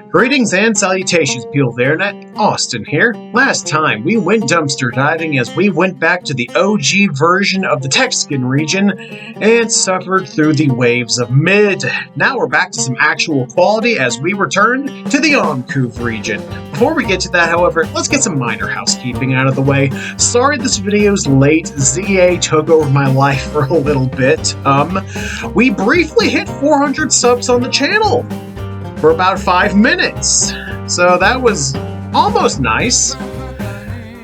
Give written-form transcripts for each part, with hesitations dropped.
Greetings and salutations, people of the internet. Austin here. Last time, we went dumpster diving as we went back to the OG version of the Texican region and suffered through the waves of mid. Now we're back to some actual quality as we return to the Oncouv region. Before we get to that, however, let's get some minor housekeeping out of the way. Sorry this video's late. ZA took over my life for a little bit. We briefly hit 400 subs on the channel for about 5 minutes, so that was almost nice.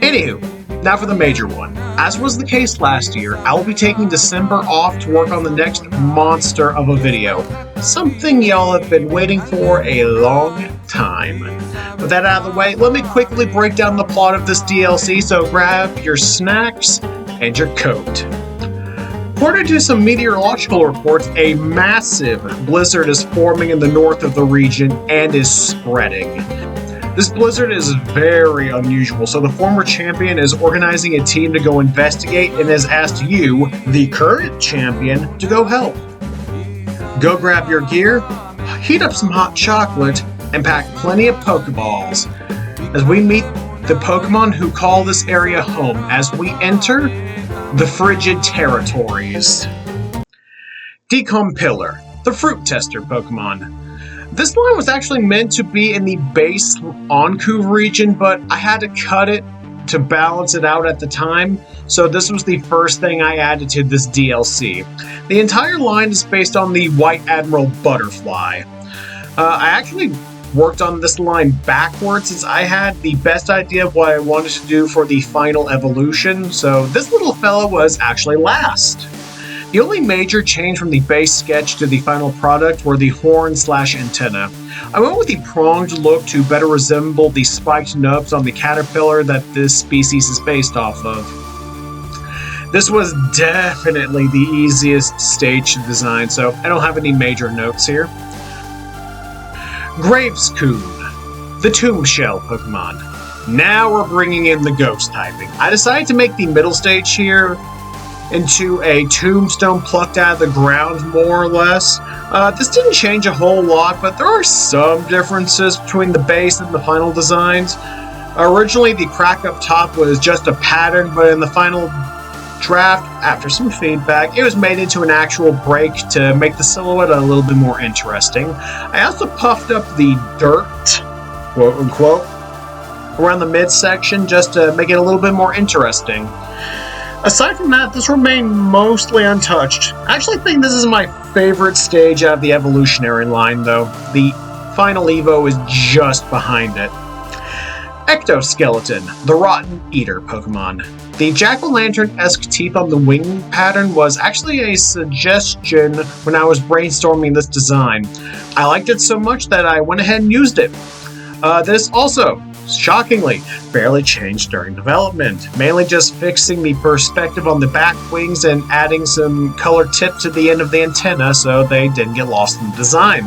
Anywho, now for the major one. As was the case last year, I will be taking December off to work on the next monster of a video. Something y'all have been waiting for a long time. With that out of the way, let me quickly break down the plot of this DLC, so grab your snacks and your coat. According to some meteorological reports, a massive blizzard is forming in the north of the region and is spreading. This blizzard is very unusual, so the former champion is organizing a team to go investigate and has asked you, the current champion, to go help. Go grab your gear, heat up some hot chocolate, and pack plenty of Pokeballs as we meet the Pokemon who call this area home as we enter the frigid territories. Decompiller, the fruit tester Pokemon. This line was actually meant to be in the base Oncouv region, but I had to cut it to balance it out at the time, so this was the first thing I added to this DLC. The entire line is based on the White Admiral Butterfly. I actually worked on this line backwards since I had the best idea of what I wanted to do for the final evolution, so this little fella was actually last. The only major change from the base sketch to the final product were the horn/antenna. I went with the pronged look to better resemble the spiked nubs on the caterpillar that this species is based off of. This was definitely the easiest stage to design, so I don't have any major notes here. Gravescoon, the Tomb Shell Pokemon. Now we're bringing in the ghost typing. I decided to make the middle stage here into a tombstone plucked out of the ground, more or less. This didn't change a whole lot, but there are some differences between the base and the final designs. Originally, the crack up top was just a pattern, but in the final draft, after some feedback, it was made into an actual break to make the silhouette a little bit more interesting. I also puffed up the dirt, quote unquote, around the midsection just to make it a little bit more interesting. Aside from that, this remained mostly untouched. I actually think this is my favorite stage out of the evolutionary line, though. The final Evo is just behind it. Ectoskeleton, the Rotten Eater Pokemon. The jack-o'-lantern-esque teeth on the wing pattern was actually a suggestion when I was brainstorming this design. I liked it so much that I went ahead and used it. This also, shockingly, barely changed during development, mainly just fixing the perspective on the back wings and adding some color tip to the end of the antenna so they didn't get lost in the design.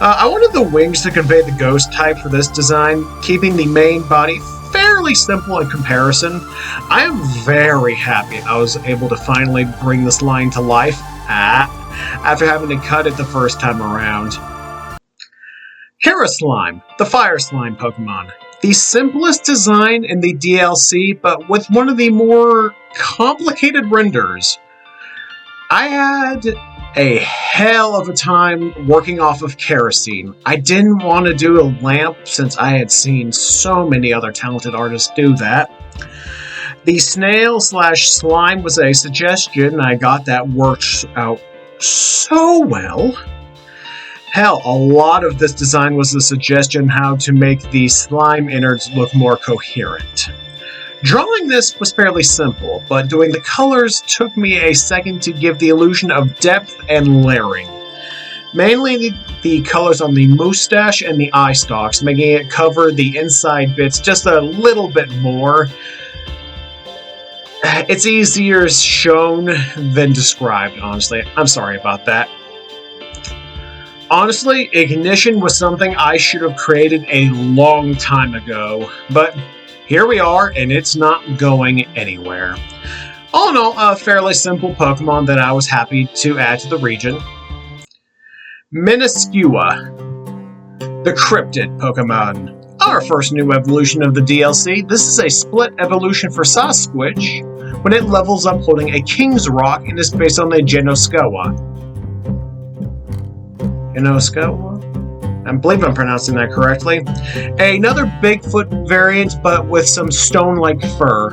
I wanted the wings to convey the ghost type for this design, keeping the main body fairly simple in comparison. I am very happy I was able to finally bring this line to life after having to cut it the first time around. Slime, the Fire Slime Pokemon. The simplest design in the DLC, but with one of the more complicated renders. I had a hell of a time working off of kerosene. I didn't want to do a lamp since I had seen so many other talented artists do that. The snail/slime was a suggestion. I got that worked out so well. Hell, a lot of this design was a suggestion how to make the slime innards look more coherent. Drawing this was fairly simple, but doing the colors took me a second to give the illusion of depth and layering. Mainly the colors on the mustache and the eye stalks, making it cover the inside bits just a little bit more. It's easier shown than described, honestly. I'm sorry about that. Honestly, Ignition was something I should have created a long time ago, but here we are, and it's not going anywhere. All in all, a fairly simple Pokemon that I was happy to add to the region. Minuscua, The Cryptid Pokemon. Our first new evolution of the DLC. This is a split evolution for Sasquatch when it levels up holding a King's Rock and is based on the Genoskawa. I believe I'm pronouncing that correctly. Another Bigfoot variant, but with some stone-like fur.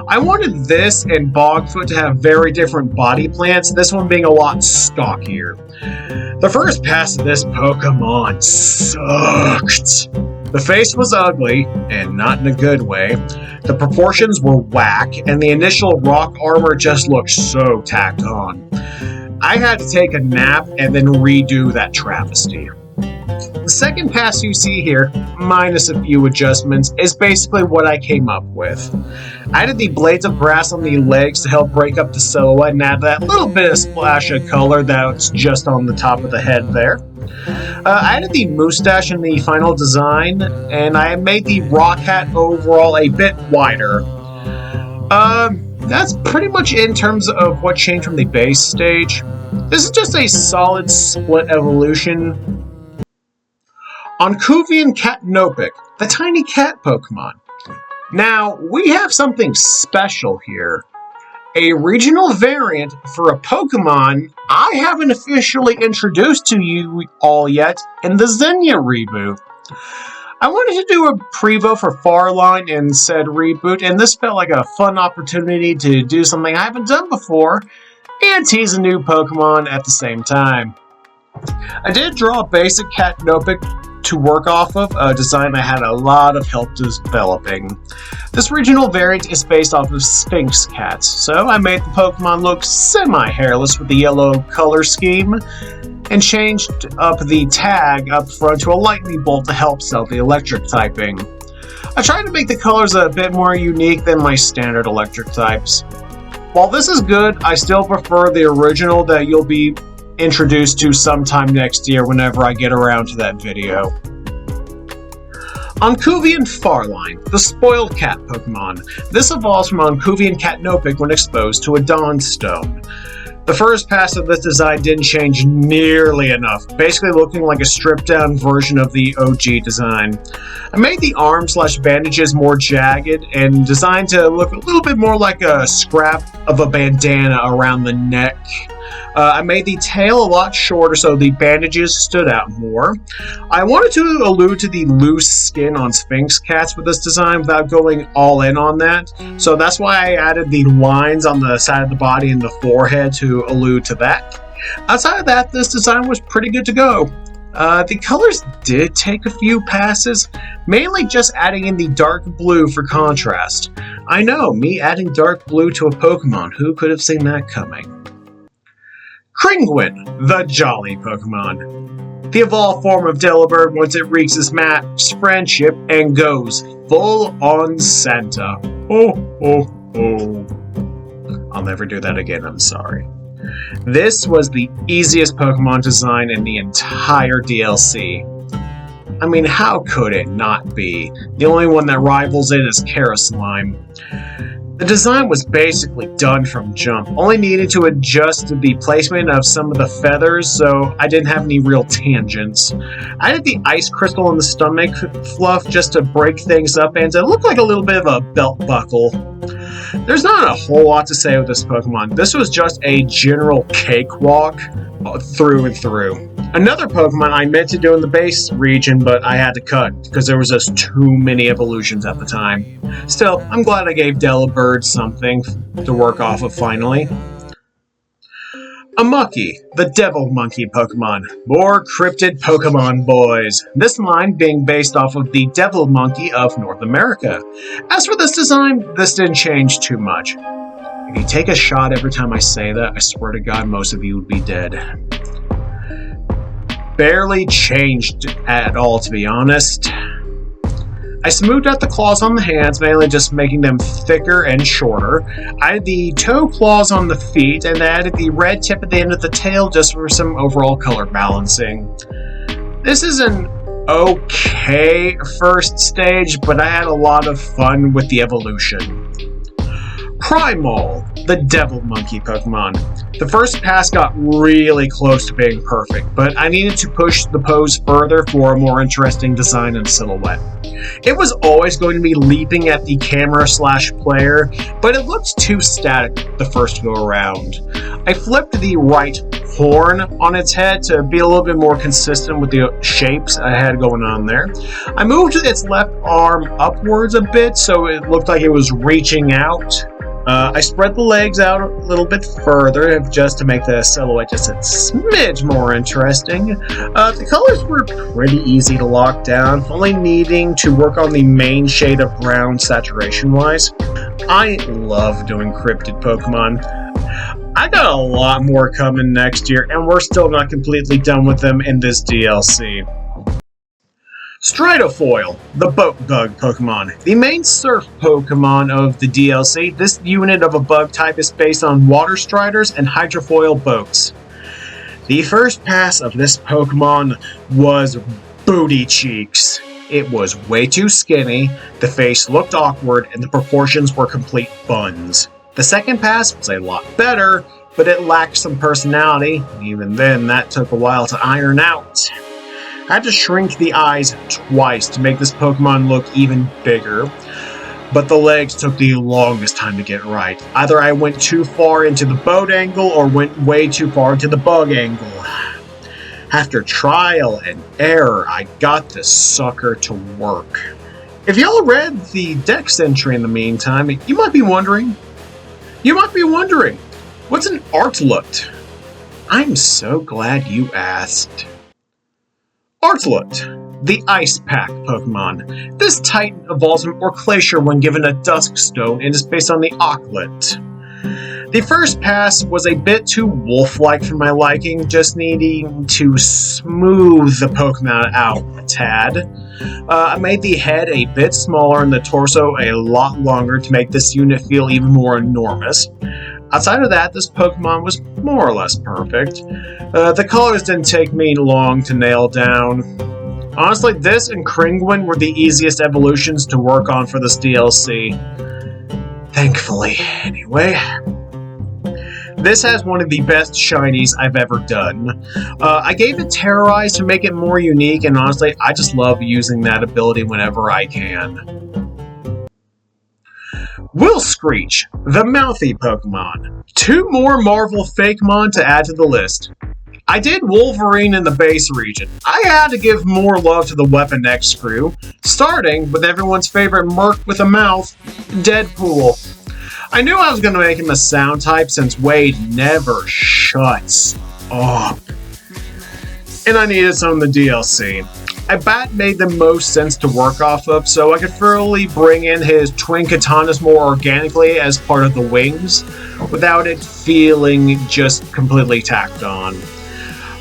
I wanted this and Bogfoot to have very different body plans, this one being a lot stockier. The first pass of this Pokemon sucked. The face was ugly, and not in a good way. The proportions were whack, and the initial rock armor just looked so tacked on. I had to take a nap and then redo that travesty. The second pass you see here, minus a few adjustments, is basically what I came up with. I added the blades of grass on the legs to help break up the silhouette and add that little bit of splash of color that's just on the top of the head there. I added the mustache in the final design, and I made the rock hat overall a bit wider. That's pretty much it in terms of what changed from the base stage. This is just a solid split evolution. Oncouvian Catnopic, the tiny cat Pokemon. Now, we have something special here. A regional variant for a Pokemon I haven't officially introduced to you all yet in the Xenia reboot. I wanted to do a prevo for Farline in said reboot, and this felt like a fun opportunity to do something I haven't done before, and tease a new Pokemon at the same time. I did draw a basic Catnopic to work off of, a design I had a lot of help developing. This regional variant is based off of Sphinx cats, so I made the Pokemon look semi-hairless with the yellow color scheme, and changed up the tag up front to a lightning bolt to help sell the electric typing. I tried to make the colors a bit more unique than my standard electric types. While this is good, I still prefer the original that you'll be introduced to sometime next year whenever I get around to that video. Oncouvian Farline, the spoiled cat Pokemon. This evolves from Oncouvian Catnopic when exposed to a Dawnstone. The first pass of this design didn't change nearly enough, basically looking like a stripped-down version of the OG design. I made the arm/bandages more jagged and designed to look a little bit more like a scrap of a bandana around the neck. I made the tail a lot shorter so the bandages stood out more. I wanted to allude to the loose skin on Sphinx cats with this design without going all in on that, so that's why I added the lines on the side of the body and the forehead to allude to that. Outside of that, this design was pretty good to go. The colors did take a few passes, mainly just adding in the dark blue for contrast. I know, me adding dark blue to a Pokemon, who could have seen that coming? Kringwin, the jolly Pokemon. The evolved form of Delibird once it reaches its max friendship and goes full on Santa. I'll never do that again, I'm sorry. This was the easiest Pokemon design in the entire DLC. I mean, how could it not be? The only one that rivals it is Karaslime. The design was basically done from jump, only needed to adjust the placement of some of the feathers so I didn't have any real tangents. I did the ice crystal in the stomach fluff just to break things up and to look like a little bit of a belt buckle. There's not a whole lot to say with this Pokemon. This was just a general cakewalk through and through. Another Pokemon I meant to do in the base region, but I had to cut because there was just too many evolutions at the time. Still, I'm glad I gave Delibird something to work off of finally. Amucky, the Devil Monkey Pokemon. More cryptid Pokemon boys. This line being based off of the Devil Monkey of North America. As for this design, this didn't change too much. If you take a shot every time I say that, I swear to God most of you would be dead. Barely changed at all, to be honest. I smoothed out the claws on the hands, mainly just making them thicker and shorter. I added the toe claws on the feet, and added the red tip at the end of the tail just for some overall color balancing. This is an okay first stage, but I had a lot of fun with the evolution. Primal, the Devil Monkey Pokemon. The first pass got really close to being perfect, but I needed to push the pose further for a more interesting design and silhouette. It was always going to be leaping at the camera/player, but it looked too static the first go around. I flipped the right horn on its head to be a little bit more consistent with the shapes I had going on there. I moved its left arm upwards a bit so it looked like it was reaching out. I spread the legs out a little bit further just to make the silhouette just a smidge more interesting. The colors were pretty easy to lock down, only needing to work on the main shade of brown saturation-wise. I love doing cryptid Pokemon. I got a lot more coming next year, and we're still not completely done with them in this DLC. Stratofoil, the boat bug Pokemon. The main surf Pokemon of the DLC, this unit of a bug type is based on water striders and hydrofoil boats. The first pass of this Pokemon was booty cheeks. It was way too skinny, the face looked awkward, and the proportions were complete buns. The second pass was a lot better, but it lacked some personality. Even then, that took a while to iron out. I had to shrink the eyes twice to make this Pokemon look even bigger, but the legs took the longest time to get right. Either I went too far into the boat angle or went way too far into the bug angle. After trial and error, I got this sucker to work. If y'all read the Dex entry in the meantime, you might be wondering, what's an Artloot? I'm so glad you asked. Artloot, the Ice Pack Pokemon. This Titan evolves from Orclacier when given a Dusk Stone and is based on the Auklet. The first pass was a bit too wolf-like for my liking, just needing to smooth the Pokemon out a tad. I made the head a bit smaller and the torso a lot longer to make this unit feel even more enormous. Outside of that, this Pokemon was more or less perfect. The colors didn't take me long to nail down. Honestly, this and Kringwin were the easiest evolutions to work on for this DLC. Thankfully, anyway. This has one of the best shinies I've ever done. I gave it Terrorize to make it more unique, and honestly, I just love using that ability whenever I can. Will Screech, the Mouthy Pokemon. 2 more Marvel Fakemon to add to the list. I did Wolverine in the base region. I had to give more love to the Weapon X crew, starting with everyone's favorite Merc with a mouth, Deadpool. I knew I was going to make him a sound type since Wade never shuts up. And I needed some of the DLC. A bat made the most sense to work off of, so I could thoroughly bring in his twin katanas more organically as part of the wings, without it feeling just completely tacked on.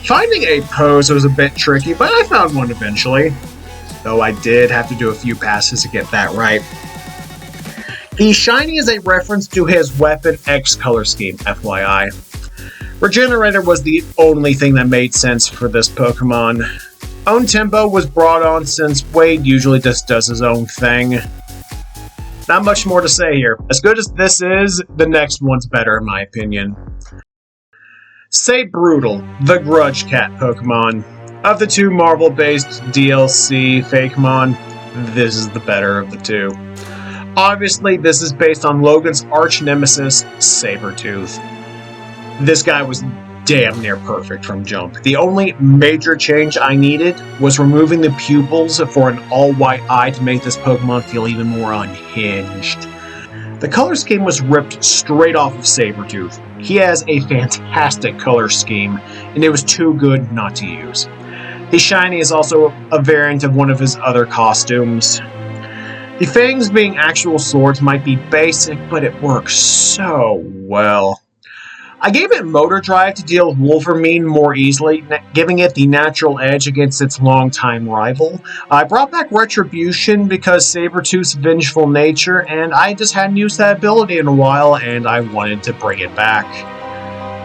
Finding a pose was a bit tricky, but I found one eventually, though I did have to do a few passes to get that right. The shiny is a reference to his Weapon X color scheme, FYI. Regenerator was the only thing that made sense for this Pokemon. Own Tempo was brought on since Wade usually just does his own thing. Not much more to say here. As good as this is, the next one's better in my opinion. Say Brutal, the Grudge Cat Pokemon. Of the 2 Marvel-based DLC Fakemon, this is the better of the 2. Obviously, this is based on Logan's arch-nemesis, Sabretooth. This guy was damn near perfect from jump. The only major change I needed was removing the pupils for an all-white eye to make this Pokemon feel even more unhinged. The color scheme was ripped straight off of Sabretooth. He has a fantastic color scheme, and it was too good not to use. The shiny is also a variant of one of his other costumes. The fangs being actual swords might be basic, but it works so well. I gave it Motor Drive to deal with Wolverine more easily, giving it the natural edge against its longtime rival. I brought back Retribution because Sabretooth's vengeful nature, and I just hadn't used that ability in a while, and I wanted to bring it back.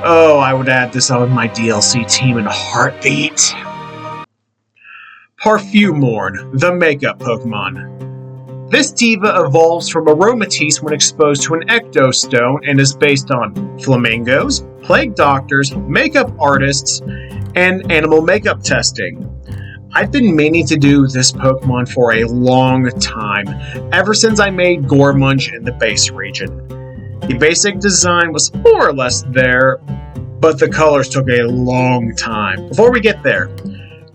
Oh, I would add this on my DLC team in a heartbeat. Parfumorn, the makeup Pokemon. This diva evolves from Aromatisse when exposed to an ectostone and is based on flamingos, plague doctors, makeup artists, and animal makeup testing. I've been meaning to do this Pokemon for a long time, ever since I made Gormunch in the base region. The basic design was more or less there, but the colors took a long time. Before we get there,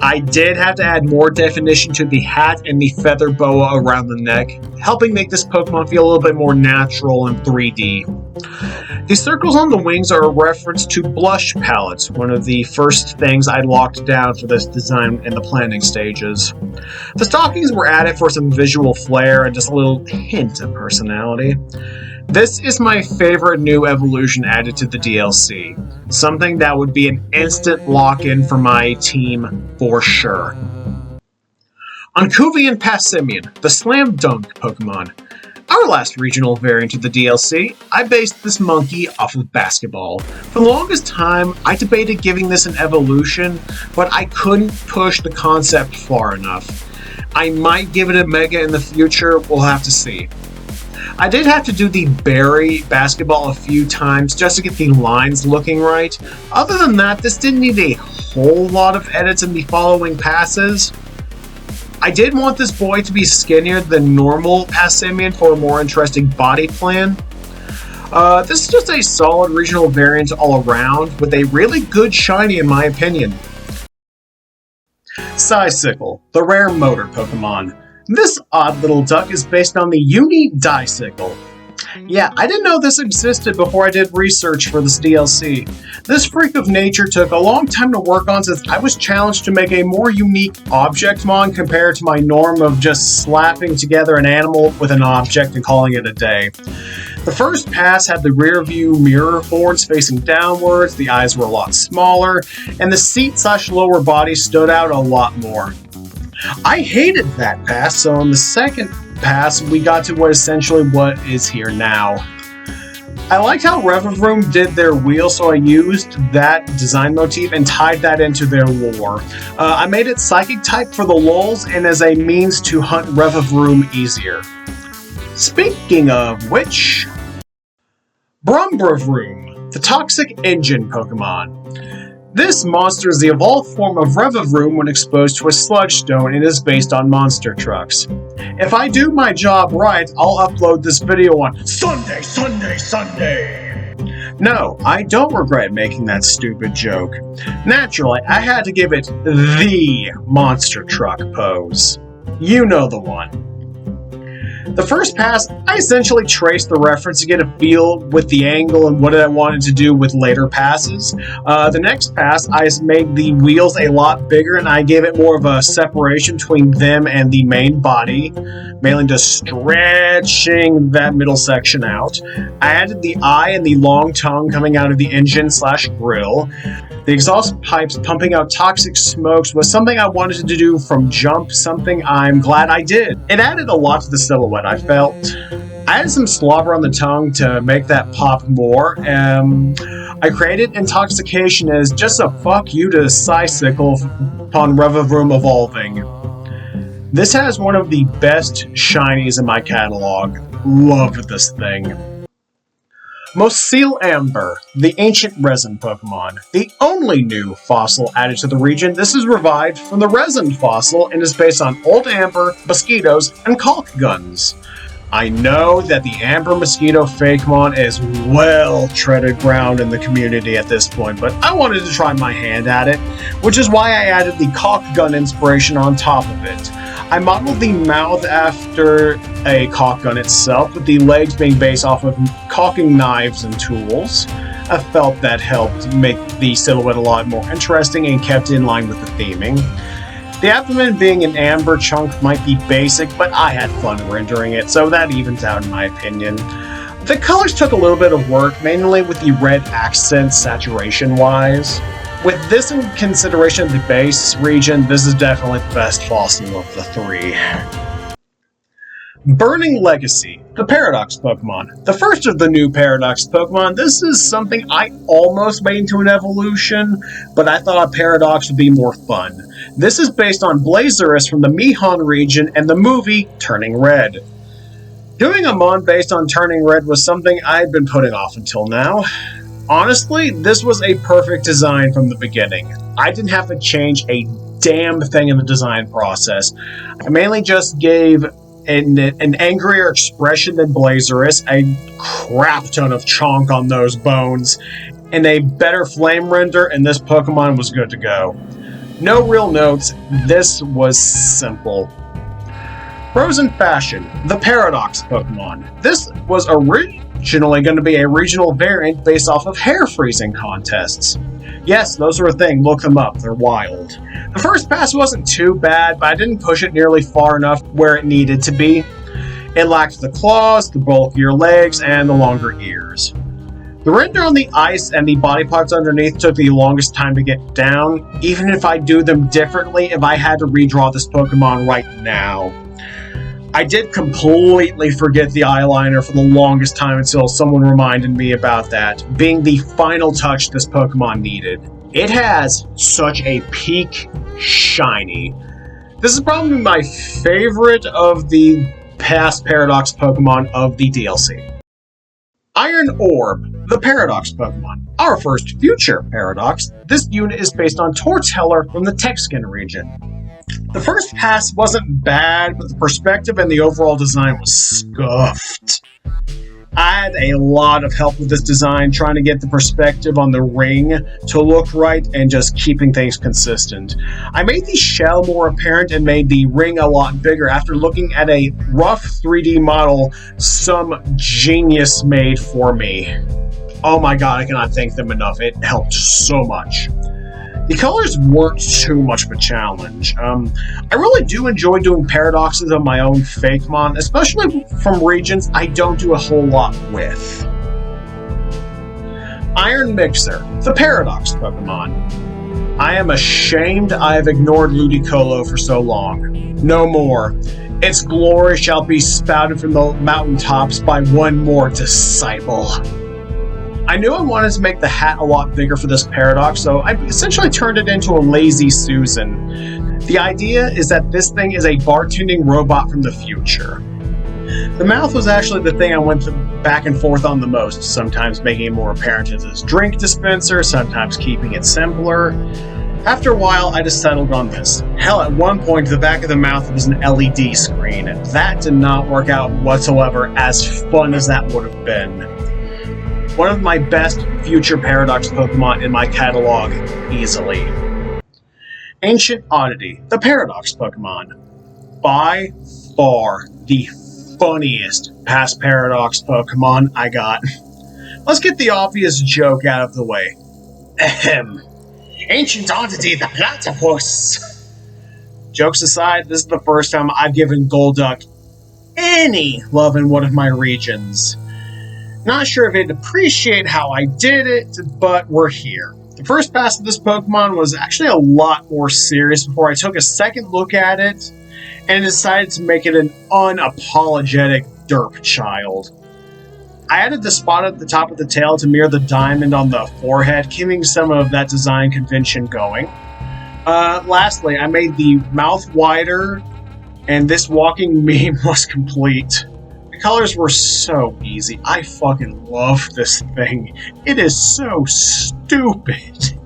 I did have to add more definition to the hat and the feather boa around the neck, helping make this Pokemon feel a little bit more natural and 3D. The circles on the wings are a reference to blush palettes, one of the first things I locked down for this design in the planning stages. The stockings were added for some visual flair and just a little hint of personality. This is my favorite new evolution added to the DLC, something that would be an instant lock-in for my team for sure. Oncouvian Passimian, the Slam Dunk Pokemon. Our last regional variant of the DLC, I based this monkey off of basketball. For the longest time, I debated giving this an evolution, but I couldn't push the concept far enough. I might give it a Mega in the future, we'll have to see. I did have to do the berry basketball a few times just to get the lines looking right. Other than that, this didn't need a whole lot of edits in the following passes. I did want this boy to be skinnier than normal Passimian for a more interesting body plan. This is just a solid regional variant all around, with a really good shiny in my opinion. Psysicle, the rare motor Pokemon. This odd little duck is based on the Uni-Dicycle. Yeah, I didn't know this existed before I did research for this DLC. This freak of nature took a long time to work on since I was challenged to make a more unique Objectmon compared to my norm of just slapping together an animal with an object and calling it a day. The first pass had the rear view mirror boards facing downwards, the eyes were a lot smaller, and the seat/lower body stood out a lot more. I hated that pass, so in the second pass, we got to what is here now. I liked how Revavroom did their wheel, so I used that design motif and tied that into their lore. I made it Psychic type for the lulz and as a means to hunt Revavroom easier. Speaking of which, Brumbravroom, the Toxic Engine Pokemon. This monster is the evolved form of Revavroom when exposed to a Sludge Stone and is based on monster trucks. If I do my job right, I'll upload this video on Sunday! No, I don't regret making that stupid joke. Naturally, I had to give it the monster truck pose. You know the one. The first pass, I essentially traced the reference to get a feel with the angle and what I wanted to do with later passes. The next pass, I made the wheels a lot bigger and I gave it more of a separation between them and the main body, mainly just stretching that middle section out. I added the eye and the long tongue coming out of the engine/grill. The exhaust pipes pumping out toxic smokes was something I wanted to do from jump, something I'm glad I did. It added a lot to the silhouette, I felt. I added some slobber on the tongue to make that pop more. I created Intoxication as just a fuck you to Psysicle upon Revavroom evolving. This has one of the best shinies in my catalog. Loved this thing. Moseel Amber, the ancient resin Pokemon. The only new fossil added to the region, this is revived from the resin fossil and is based on old amber, mosquitoes, and caulk guns. I know that the Amber Mosquito Fakemon is well treaded ground in the community at this point, but I wanted to try my hand at it, which is why I added the caulk gun inspiration on top of it. I modeled the mouth after a caulk gun itself, with the legs being based off of caulking knives and tools. I felt that helped make the silhouette a lot more interesting and kept in line with the theming. The abdomen being an amber chunk might be basic, but I had fun rendering it, so that evens out in my opinion. The colors took a little bit of work, mainly with the red accent saturation-wise. With this in consideration of the base region, this is definitely the best fossil of the three. Burning Legacy, the Paradox Pokemon. The first of the new Paradox Pokemon, this is something I almost made into an evolution, but I thought a Paradox would be more fun. This is based on Blazerus from the Oncouv region and the movie Turning Red. Doing a mon based on turning red was something I'd been putting off until now. Honestly, this was a perfect design from the beginning. I didn't have to change a damn thing in the design process. I mainly just gave an angrier expression than Blazerus, a crap ton of chonk on those bones, and a better flame render, and this Pokemon was good to go. No real notes, this was simple. Frozen Fashion, the Paradox Pokemon. This was originally going to be a regional variant based off of hair freezing contests. Yes, those are a thing, look them up, they're wild. The first pass wasn't too bad, but I didn't push it nearly far enough where it needed to be. It lacked the claws, the bulkier legs, and the longer ears. The render on the ice and the body parts underneath took the longest time to get down, even if I do them differently if I had to redraw this Pokemon right now. I did completely forget the eyeliner for the longest time until someone reminded me about that, being the final touch this Pokemon needed. It has such a peak shiny. This is probably my favorite of the past Paradox Pokemon of the DLC. Iron Orb, the Paradox Pokemon. Our first future Paradox. This unit is based on Torteller from the Texican region. The first pass wasn't bad, but the perspective and the overall design was scuffed. I had a lot of help with this design, trying to get the perspective on the ring to look right and just keeping things consistent. I made the shell more apparent and made the ring a lot bigger after looking at a rough 3D model some genius made for me. Oh my god, I cannot thank them enough. It helped so much. The colors weren't too much of a challenge. I really do enjoy doing paradoxes of my own fakemon, especially from regions I don't do a whole lot with. Iron Mixer, the Paradox Pokemon. I am ashamed I have ignored Ludicolo for so long. No more. Its glory shall be spouted from the mountaintops by one more disciple. I knew I wanted to make the hat a lot bigger for this Paradox, so I essentially turned it into a Lazy Susan. The idea is that this thing is a bartending robot from the future. The mouth was actually the thing I went back and forth on the most, sometimes making it more apparent as a drink dispenser, sometimes keeping it simpler. After a while, I just settled on this. Hell, at one point, the back of the mouth was an LED screen. That did not work out whatsoever, as fun as that would have been. One of my best future Paradox Pokemon in my catalog, easily. Ancient Oddity, the Paradox Pokemon. By far the funniest past Paradox Pokemon I got. Let's get the obvious joke out of the way. Ahem. Ancient Oddity, the Platypus. Jokes aside, this is the first time I've given Golduck any love in one of my regions. Not sure if it'd appreciate how I did it, but we're here. The first pass of this Pokemon was actually a lot more serious before I took a second look at it and decided to make it an unapologetic derp child. I added the spot at the top of the tail to mirror the diamond on the forehead, keeping some of that design convention going. Lastly, I made the mouth wider, and this walking meme was complete. Colors were so easy. I fucking love this thing. It is so stupid.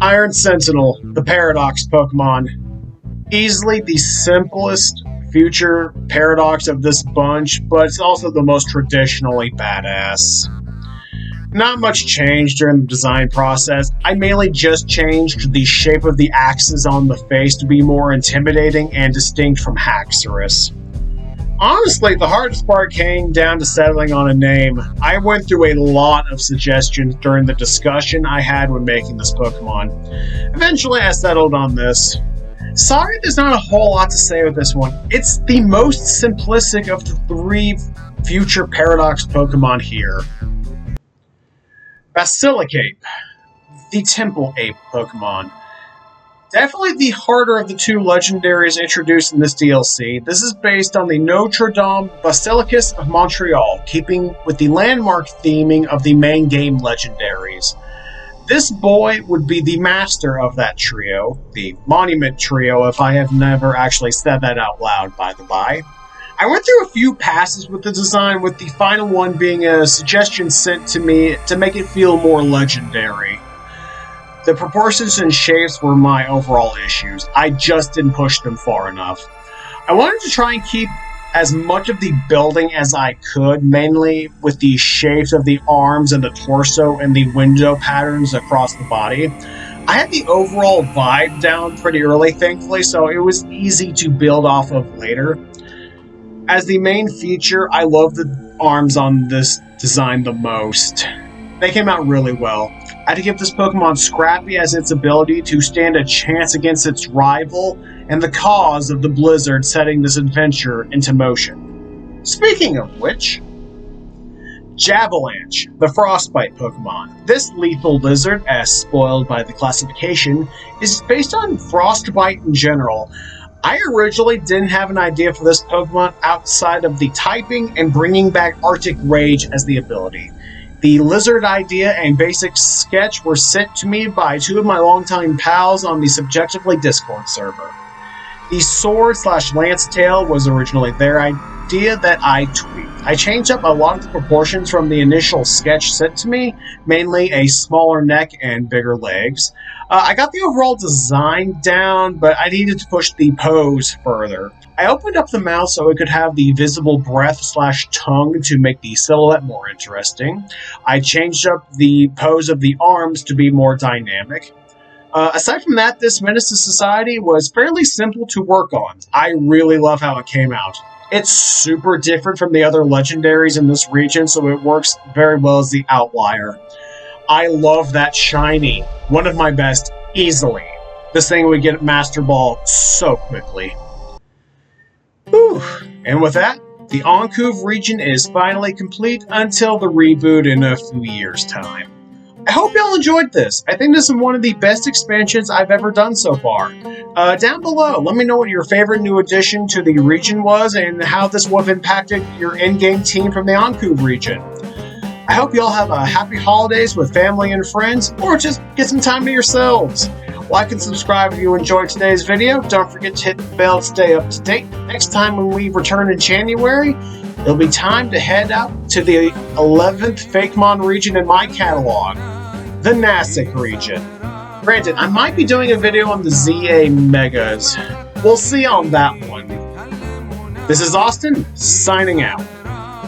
Iron Sentinel, the Paradox Pokemon. Easily the simplest future Paradox of this bunch, but it's also the most traditionally badass. Not much changed during the design process. I mainly just changed the shape of the axes on the face to be more intimidating and distinct from Haxorus. Honestly, the hardest part came down to settling on a name. I went through a lot of suggestions during the discussion I had when making this Pokemon. Eventually, I settled on this. Sorry, there's not a whole lot to say with this one. It's the most simplistic of the three future Paradox Pokemon here. Basilicape, the Temple Ape Pokemon. Definitely the harder of the two legendaries introduced in this DLC. This is based on the Notre Dame Basilicus of Montreal, keeping with the landmark theming of the main game legendaries. This boy would be the master of that trio, the Monument Trio, if I have never actually said that out loud, by the by. I went through a few passes with the design, with the final one being a suggestion sent to me to make it feel more legendary. The proportions and shapes were my overall issues. I just didn't push them far enough. I wanted to try and keep as much of the building as I could, mainly with the shapes of the arms and the torso and the window patterns across the body. I had the overall vibe down pretty early, thankfully, so it was easy to build off of later. As the main feature, I love the arms on this design the most. They came out really well. I had to give this Pokemon Scrappy as its ability to stand a chance against its rival, and the cause of the blizzard setting this adventure into motion. Speaking of which, Javalanche, the Frostbite Pokemon. This lethal lizard, as spoiled by the classification, is based on Frostbite in general. I originally didn't have an idea for this Pokemon outside of the typing and bringing back Arctic Rage as the ability. The lizard idea and basic sketch were sent to me by two of my longtime pals on the Subjectively Discord server. The sword/lance tail was originally their idea that I tweaked. I changed up a lot of the proportions from the initial sketch sent to me, mainly a smaller neck and bigger legs. I got the overall design down, but I needed to push the pose further. I opened up the mouth so it could have the visible breath/tongue to make the silhouette more interesting. I changed up the pose of the arms to be more dynamic. Aside from that, this Menace to Society was fairly simple to work on. I really love how it came out. It's super different from the other legendaries in this region, so it works very well as the outlier. I love that shiny. One of my best, easily. This thing would get Master Ball so quickly. Whew. And with that, the Oncouv region is finally complete until the reboot in a few years' time. I hope y'all enjoyed this. I think this is one of the best expansions I've ever done so far. Down below, let me know what your favorite new addition to the region was and how this would have impacted your in-game team from the Oncouv region. I hope y'all have a happy holidays with family and friends, or just get some time to yourselves. Like and subscribe if you enjoyed today's video. Don't forget to hit the bell to stay up to date. Next time when we return in January, it'll be time to head out to the 11th fakemon region in my catalog, the Nasik region. Granted, I might be doing a video on the ZA Megas. We'll see on that one. This is Austin, signing out.